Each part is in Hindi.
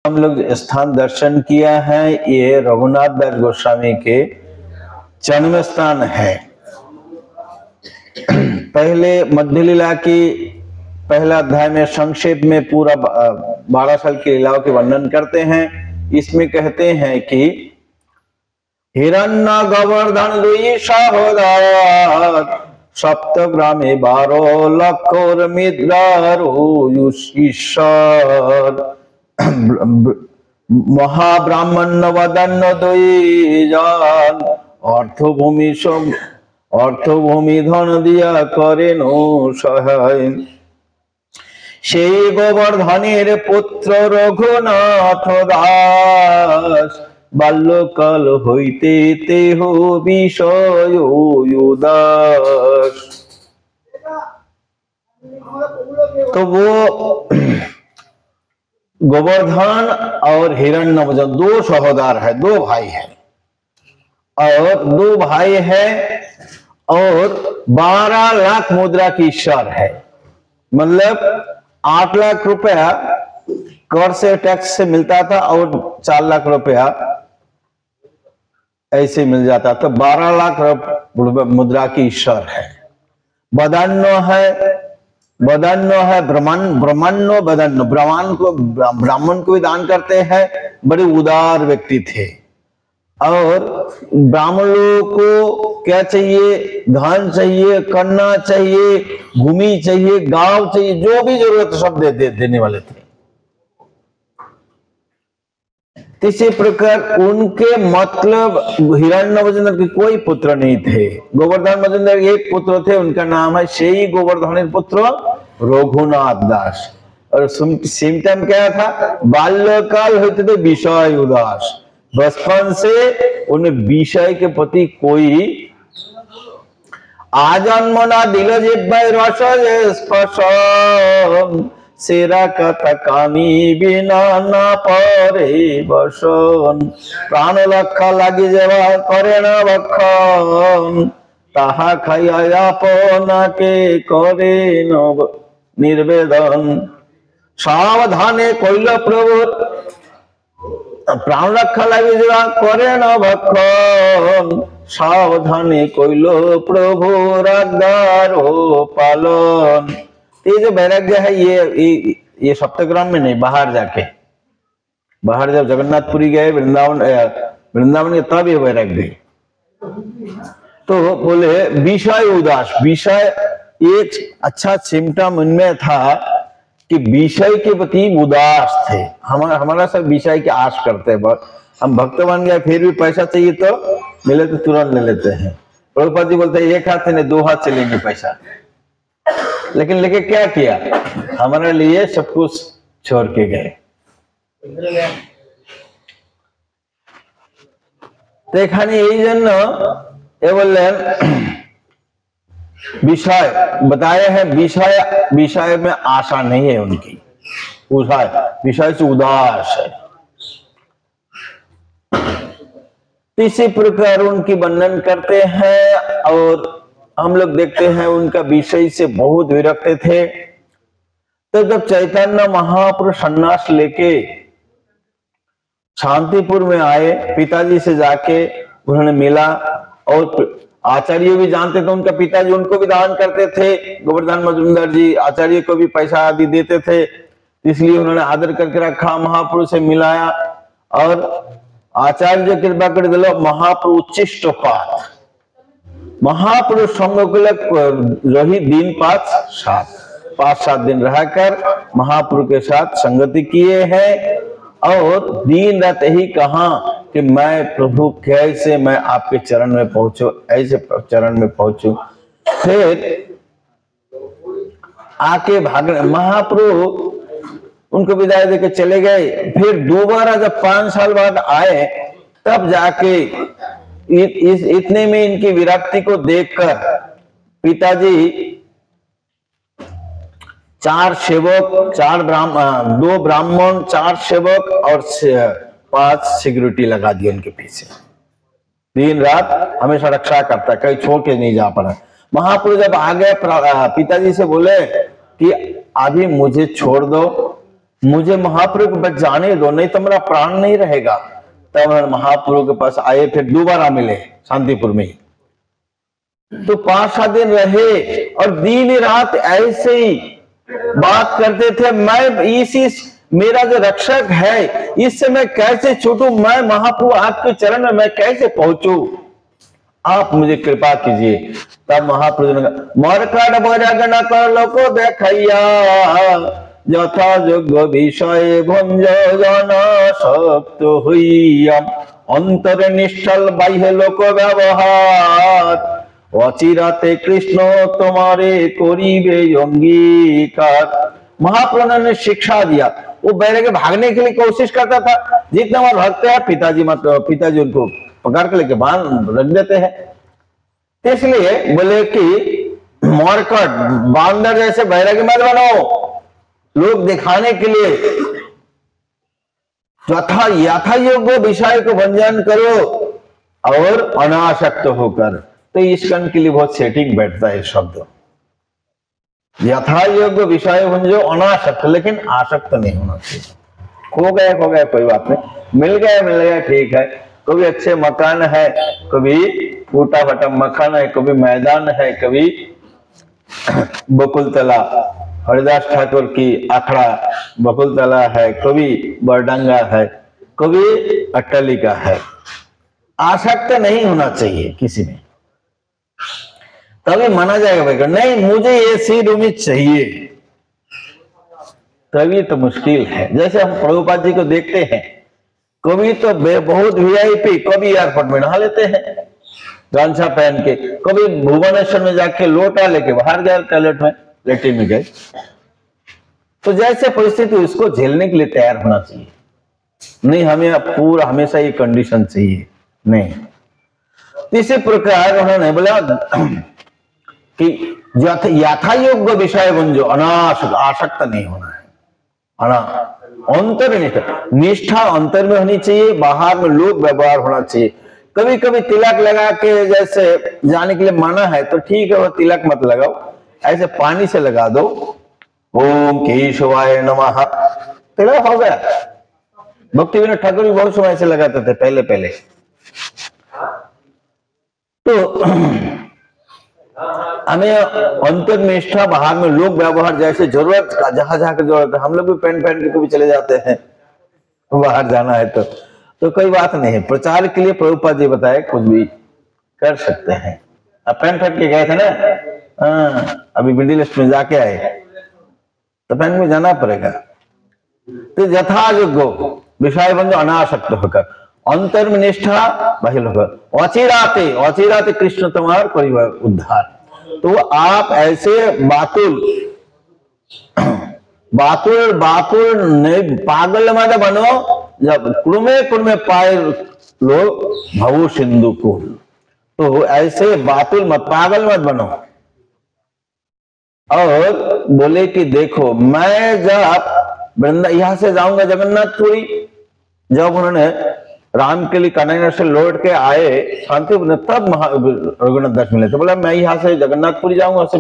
हम लोग स्थान दर्शन किया है, ये रघुनाथ दास गोस्वामी के जन्म स्थान है। पहले मध्य लीला की पहला अध्याय में संक्षेप में पूरा 12 साल की लीलाओं के वर्णन करते हैं। इसमें कहते हैं कि हिरण्य गोवर्धन दुई सहोदर सप्तग्रामे 12 लखोर ईश्वर महाब्राह्मण वदन दुई जन অর্থভূমি ধন দিয়া করেন সহায়। সেই গোবর্ধনের পুত্র রঘুনাথ দাস বাল্যকাল হইতে তেহ বিষয় উদাস। तो वो गोवर्धन और हिरण्य दो सहोदर है, दो भाई है और दो भाई है और 12 लाख मुद्रा की ईश्वर है। मतलब 8 लाख रुपया कर से टैक्स से मिलता था और 4 लाख रुपया ऐसे मिल जाता, तो 12 लाख मुद्रा की ईश्वर है। बदान्य है ब्रह्मांड बदान्य, ब्राह्मण को भी दान करते हैं, बड़े उदार व्यक्ति थे। और ब्राह्मण लोगों को क्या चाहिए? धन चाहिए, कन्या चाहिए, भूमि चाहिए, गांव चाहिए, जो भी जरूरत सब देने वाले थे। इसी प्रकार उनके मतलब हिरण्यवज्र के कोई पुत्र नहीं थे। गोवर्धन मजेंद्र एक पुत्र थे, उनका नाम है शेई गोवर्धन पुत्र रघुनाथ दास। और सिम्टम क्या था? बाल्यकाल होते थे विषय उदास, बचपन से उन्हें विषय के प्रति कोई आजन्मना दिल जिह्वाय रस स्पर्श सेरा कथा कामी बिना ना परे बसन प्राण रक्षा लगी जावा करे ना भक्षण ताहा खाइया आपनाके करे निर्वेदन सावधाने कइल प्रभुर प्राण रक्षा लगे जा करे न भक्षण सावधानी कइल प्रभु आज्ञार पालन। ये जो वैराग्य है ये सप्तग्राम में नहीं, बाहर जब जगन्नाथपुरी गए, वृंदावन के तब ये वैराग्य। तो बोले विषय उदास, विषय एक अच्छा सिम्टम उनमें था कि विषय के प्रति उदास थे। हमारा सब विषय की आश करते हैं, हम भक्त बन गए फिर भी पैसा चाहिए तो मिले तो तुरंत ले लेते हैं। प्रभुपाद जी बोलते हैं एक हाथ से नहीं 2 हाथ से लेंगे पैसा, लेकिन लेके क्या किया? हमारे लिए सब कुछ छोड़ के गए। देखा नहीं यही जन ये बोले विषय बताए हैं, विषय में आशा नहीं है उनकी, विषय से उदास है। इसी प्रकार उनकी वर्णन करते हैं और हम लोग देखते हैं उनका विषय से बहुत विरक्त थे। तो जब चैतन्य महाप्रभु सन्यास लेके शांतिपुर में आए, पिताजी से जाके उन्होंने मिला और आचार्य भी जानते थे उनका पिताजी, उनको भी दान करते थे। गोवर्धन मजुमदार जी आचार्य को भी पैसा आदि देते थे, इसलिए उन्होंने आदर करके रखा। महाप्रभु से मिलाया और आचार्य कृपा कर दिलो महाप्रभु उच्चिष्ट पाठ महाप्रभु संग रही दिन 5-7 दिन रहकर महाप्रभु के साथ संगति किए हैं और दिन रात यही कहा कि मैं प्रभु कैसे मैं आपके चरण में पहुंचू, ऐसे चरण में पहुंचू। फिर आके भागने महाप्रभु उनको विदाई देके चले गए। फिर दोबारा जब 5 साल बाद आए तब जाके इतने में इनकी विरक्ति को देखकर पिताजी 4 सेवक, 2 ब्राह्मण, 4 सेवक और 5 सिक्योरिटी लगा दिए उनके पीछे। दिन रात हमेशा रक्षा करता, कहीं छोड़ के नहीं जा पड़ा। महाप्रभु जब आ गए पिताजी से बोले कि अभी मुझे छोड़ दो, मुझे महाप्रभु के पास जाने दो, नहीं तो मेरा प्राण नहीं रहेगा। तब महाप्रभु के पास आए, फिर दोबारा मिले शांतिपुर में ही। तो 5-7 दिन रहे और दिन रात ऐसे ही बात करते थे, मैं इसी मेरा जो रक्षक है इससे मैं कैसे छूटूं, मैं महाप्रभु आपके चरण में मैं कैसे पहुंचूं, आप मुझे कृपा कीजिए। तब महाप्रभु ने कहा, मरकट बरग न कर लोको देखैया, यथा योग्य विषय भंज जन सप्त हुईया, अंतर निश्चल बाह्य लोक व्यवहार, अचिराते कृष्ण तुम्हारे कोरीबे अंगीकार। महाप्रभु ने शिक्षा दिया। वो बैरग भागने के लिए कोशिश करता था, जितना वहां भक्त है पिताजी उनको पकड़ के लेके बांध रख देते हैं। तो इसलिए बोले कि मरकट बांदर जैसे बैरागी मत बनो, लोग दिखाने के लिए यथा योग्य विषय को भंजन करो और अनासक्त होकर। तो इस कण के लिए बहुत सेटिंग बैठता है शब्द, यथा योग्य विषय भंजो अनासक्त, लेकिन आसक्त नहीं होना चाहिए। खो गया कोई बात नहीं, मिल गया ठीक है। कभी अच्छे मकान है, कभी टूटा फटा मकान है, कभी मैदान है, कभी बकुलतला हरिदास ठाकुर की अखड़ा बकुलतला है, कभी बरडंगा है, कभी अट्टालिका है। आसक्त नहीं होना चाहिए किसी में, तभी माना जाएगा भाई नहीं मुझे ये सी रूम चाहिए, तभी तो मुश्किल है। जैसे हम प्रभुपाद जी को देखते हैं, कभी तो बहुत वीआईपी, कभी एयरपोर्ट में नहा लेते हैं गामछा पहन के, कभी भुवनेश्वर में जाके लोटा लेके बाहर गए टॉयलेट में, लेटरिन में गए। तो जैसे परिस्थिति उसको झेलने के लिए तैयार होना चाहिए। नहीं हमें पूरा हमेशा ये कंडीशन चाहिए नहीं। इसी प्रकार उन्होंने बोला कि यथा योग्य विषय बंजो आसक्त नहीं होना है। अंतर निष्ठा अंतर में होनी चाहिए, बाहर में लोक व्यवहार होना चाहिए। कभी कभी तिलक लगा के जैसे जाने के लिए माना है तो ठीक है, वो तिलक मत लगाओ, ऐसे पानी से लगा दो, ओम केशवाय नमः, तिलक हो गया। भक्ति विनोद ठाकुर भी बहुत समय से लगाते थे पहले। तो हमें अंतर निष्ठा, बाहर में लोक व्यवहार, जैसे जरूरत का जहां की जरूरत है, हम लोग भी पेन पहन के कभी चले जाते हैं बाहर जाना है तो कोई बात नहीं है। प्रचार के लिए प्रभुपाद जी बताए कुछ भी कर सकते हैं। अब पेन पहन के गए थे ना, अभी मिडिल ईस्ट में जाके आए तो पेन में जाना पड़ेगा। तो यथा योग्य विषय बंधु अनासक्त होकर, अंतर में निष्ठा बाह्य होकर, अचिराते कृष्ण तुम्हार परिवार उद्धार। तो आप ऐसे बातुल नहीं, पागल मत बनो, जब कुरमे पाए लो भवो सिंधु को। तो ऐसे बातुल मत, पागल मत बनो। और बोले कि देखो मैं जब यहां से जाऊंगा जगन्नाथपुरी, जब उन्होंने राम के लिए कन्हैया से लौट के आए शांतिपुर, तब रघुनाथ दास मिले। तो बोला मैं यहाँ से जगन्नाथपुरी जाऊंगा, से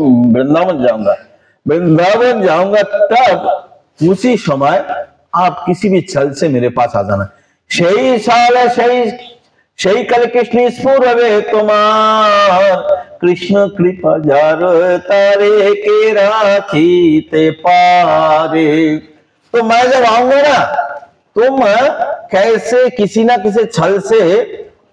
वृंदावन जाऊंगा, तब उसी समय आप किसी भी छल से मेरे पास आ जाना। सही साल सही कल कृष्ण स्फुरवे तुम्हार, कृष्ण कृपा जार तारे के राखी ते पारे। तो मैं जब आऊंगा ना, तुम कैसे किसी ना किसी छल से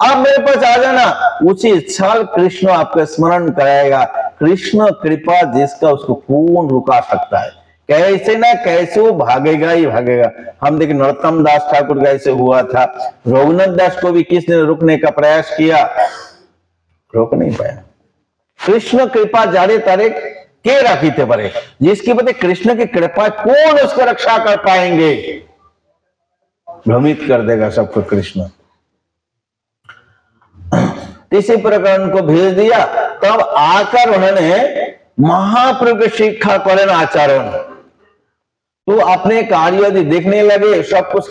आप मेरे पास आ जाना, उसी छल कृष्ण आपको स्मरण कराएगा। कृष्ण कृपा जिसका उसको कौन रुका सकता है, कैसे ना कैसे वो भागेगा ही भागेगा। हम देखें नरोत्तम दास ठाकुर का ऐसे हुआ था, रघुनाथ दास को भी किसने रुकने का प्रयास किया, रोक नहीं पाया। कृष्ण कृपा जारे तारे के राखी थे परे, जिसकी वजह कृष्ण की कृपा कौन उसको रक्षा कर पाएंगे, भ्रमित कर देगा सबको कृष्ण। इसी प्रकार उनको भेज दिया। तब आकर उन्होंने महाप्रभु की शिक्षा करें आचरण, तो अपने कार्य यदि देखने लगे सब कुछ।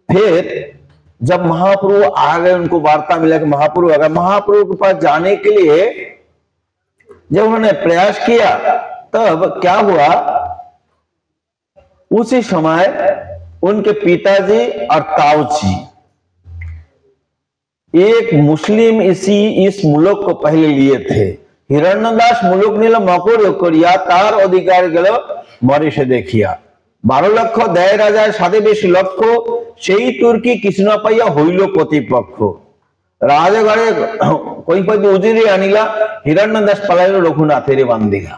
फिर जब महाप्रभु आ गए, उनको वार्ता मिला कि महाप्रभु आ गए, महाप्रभु के पास जाने के लिए जब उन्होंने प्रयास किया, तब क्या हुआ, उसी समय उनके पिताजी और ताऊजी एक मुस्लिम इस मुलुक को पहले लिए थे। हिरण्यदास मुलुक नील मकर करिया तार अधिकार गल मरीशे देखिया 12 লক্ষ দেয় রাজার সাথে বেশি লক্ষ্য সেই তুর্কি কৃষ্ণ পাইয়া হইল প্রতিপক্ষ। রাজগড়ে কৈফতি উজিরে আনিলা হিরণ্যদাস পালাইল রঘুনাথের বান্দিলা।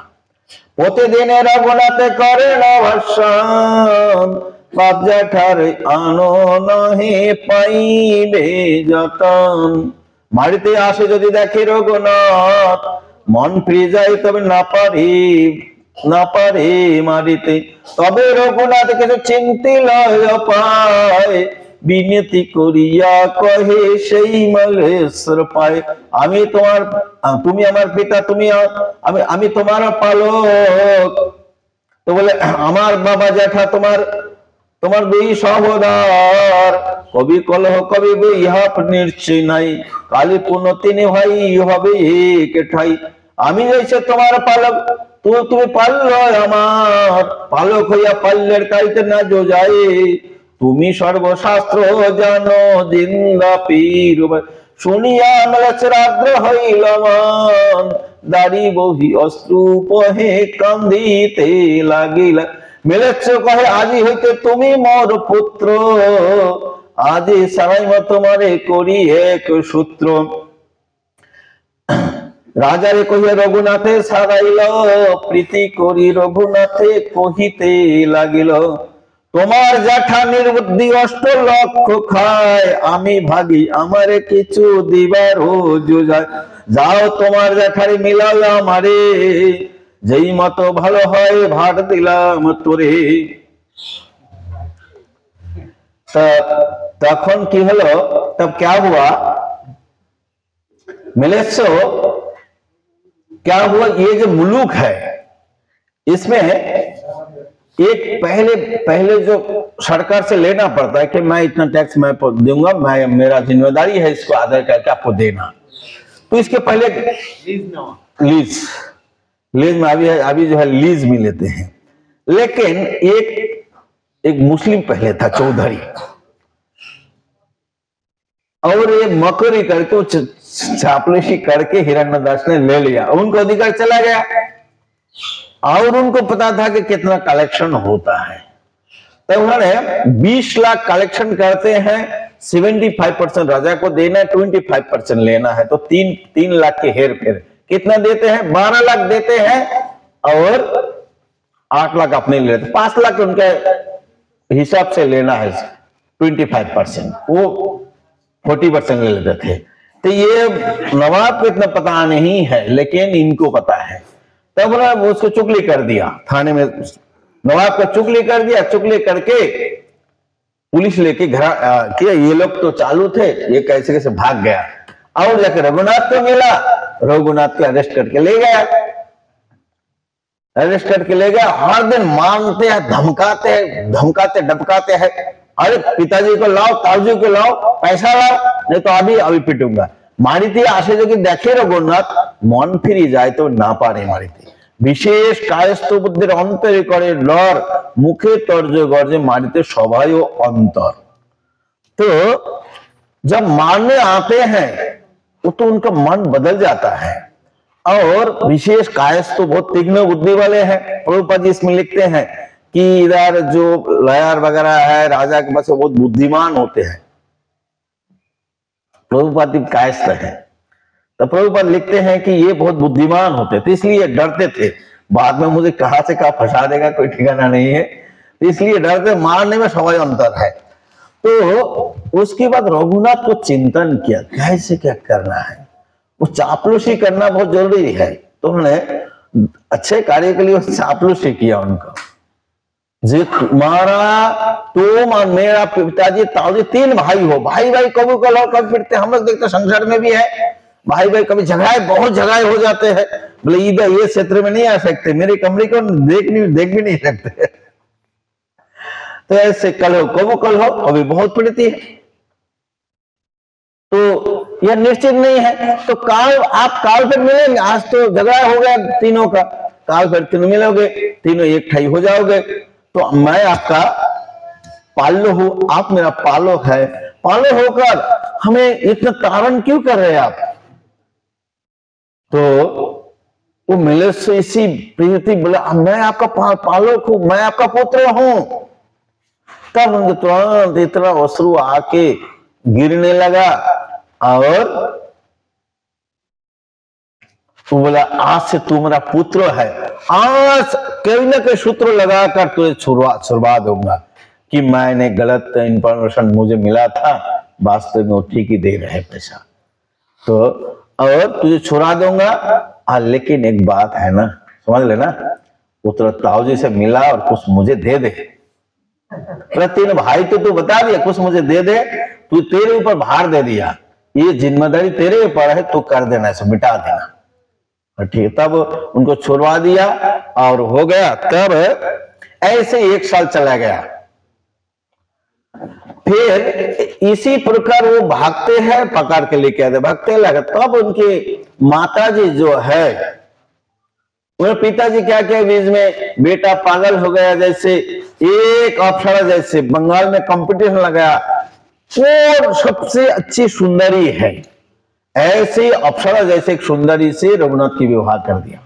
প্রতিদিন রঘুনাথে করে না ভাষণ বাপ জ্যাঠার আনো নহে পাইবে যতন। মারিতে আসে যদি দেখে রঘুনাথ মন ফিরে যায় তবে না পারে মারিতে। তবে রঘুনাথ কিছু চিন্তি লয় পায় বিনতি করিয়া কহে সেই মলেশ্বর পায়। তুমি আমার পিতা আমি তোমার পালক। তো বলে আমার বাবা জ্যাঠা তোমার দুই সহোদর কবি কলহ কবি ইহা নিশ্চয় নাই কালী পুণ্য তিনি ভাই হবে এক ঠাই। আমি হয়েছে তোমার পালক তুমি পাল্ল আমার পালক হইয়া পাল্লের কাইতে না যোজায়। তুমি সর্বশাস্ত্র জানো জিন্দা পীর শুনিয়া মলেশ্বর আগ্রহ হইল মন দাড়ি বহি অশ্রু পহে কান্দিতে লাগিল। মলেশ্বর কহে আজি হইতে তুমি মোর পুত্র আজি সারাইম তোমারে করি এক সূত্র। রাজারে কহিয়া রঘুনাথে সারাইল প্রীতি করি রঘুনাথে কহিতে লাগিল। তোমার জ্যাঠা নির্বুদ্ধি 8 লক্ষ খায় আমি ভাগি আমারে কিছু দিবার যোজায়। যাও তোমার জ্যাঠারি মিলাল আমারে যেই মতো ভালো হয় ভাট দিলাম তোরে। তখন কি হলো तब क्या हुआ मलेश्वर क्या हुआ ये जो मुलुक है इसमें एक पहले जो सरकार से लेना पड़ता है कि मैं इतना टैक्स मैं दूंगा मेरा जिम्मेदारी है इसको आदर करके आपको देना। तो इसके पहले लीज में अभी जो है लीज में लेते हैं। लेकिन एक मुस्लिम पहले था चौधरी और ये मकरी करके चापलूसी करके हिरण्यदास ने ले लिया उनको अधिकार चला गया और उनको पता था कि कितना कलेक्शन होता है। तो उन्होंने 20 लाख कलेक्शन करते हैं 75% राजा को देना है 25% लेना है। तो 3 लाख के हेर फेर कितना देते हैं 12 लाख देते हैं और 8 लाख अपने ले लेते 5 लाख उनके हिसाब से लेना है 25% वो 40% ले लेते थे। तो ये नवाब को इतना पता नहीं है लेकिन इनको पता है। तब उन्होंने उसको चुगली कर दिया थाने में नवाब को चुगली कर दिया। चुगली करके पुलिस लेके घर किया ये लोग तो चालू थे ये कैसे भाग गया और जाके रघुनाथ को मिला रघुनाथ को अरेस्ट करके ले गया। हर दिन मारते हैं धमकाते डबकाते हैं। अरे पिताजी को लाओ ताऊजी को लाओ पैसा लाओ नहीं तो अभी पिटूंगा। मारिते आशे जो देखे रघुनाथ मन फिरी जाए तो ना पारे मारिते विशेष कायस्थ बुद्धिर अंतरे करे डर मुखे तर्ज गर्जे मारिते सबाई अंतर। तो जब मारने आते हैं वो तो उनका मन बदल जाता है और विशेष कायस्थ बहुत तीक्ष्ण बुद्धि वाले हैं। प्रभुपाद जी इसमें लिखते हैं कि इधर जो लॉयर वगैरह है राजा के पास बहुत बुद्धिमान होते हैं। प्रभुपाद कायस्थ है तो प्रभुपाद लिखते हैं कि ये बहुत बुद्धिमान होते थे इसलिए डरते थे। बाद में मुझे कहां से कहां फंसा देगा कोई ठिकाना नहीं है तो इसलिए डरते। मारने में समय अंतर है। तो उसके बाद रघुनाथ को चिंतन किया कैसे क्या करना है। वो चापलूसी करना बहुत जरूरी है तो उन्होंने अच्छे कार्य के लिए चापलूसी किया उनको। जी तुम्हारा तुम और मेरा पिताजी ताऊजी 3 भाई हो भाई कभी कल कभी फिरते हम लोग देखते संसार में भी है भाई कभी बहुत झगड़ाए हो जाते हैं। बोले इधर ये क्षेत्र में नहीं आ सकते मेरे कमरे को देख भी नहीं सकते। तो ऐसे कल हो कभी बहुत पड़ती है तो यह निश्चित नहीं है। तो आप काल फिर मिलेंगे। आज तो झगड़ा हो गया तीनों का काल फिर तीनों मिलोगे तीनों एक ठाई हो जाओगे। तो मैं आपका पाल्लो हूं, आप मेरा पालो है, पालो होकर हमें इतना ताड़न क्यों कर रहे हैं आप? तो वो मिले से इसी प्रीति बोला, मैं आपका पालक हूं, मैं आपका पुत्र हूं। तब उनके तुरंत इतना अश्रु आके गिरने लगा और वो बोला, आज से तू मेरा पुत्र है, आज कहीं ना कहीं सूत्र लगाकर तुझे छुड़वा दूंगा कि मैंने गलत इंफॉर्मेशन मुझे मिला था, वास्तव में वो ठीक ही दे रहे पैसा, तो और तुझे छुड़ा दूंगा। लेकिन एक बात है ना, समझ लेना, वो तो ताऊजी से मिला और कुछ मुझे दे दे। तीन भाई तो तू बता दिया कुछ मुझे दे दे, तू तेरे ऊपर भार दे दिया, ये जिम्मेदारी तेरे ऊपर है, तू कर देना, इसे मिटा देना। ठीक, तब उनको छुड़वा दिया और हो गया। तब ऐसे 1 साल चला गया। फिर इसी प्रकार वो भागते हैं, पकड़ के लेके आते, भागते लगे। तब उनकी माताजी जो है, उन्हें पिताजी क्या क्या बीच में, बेटा पागल हो गया, जैसे एक अप्सरा, जैसे बंगाल में कंपटीशन लगाया और सबसे अच्छी सुंदरी है, ऐसे अप्सरा जैसे एक सुंदरी से रघुनाथ की विवाह कर दिया।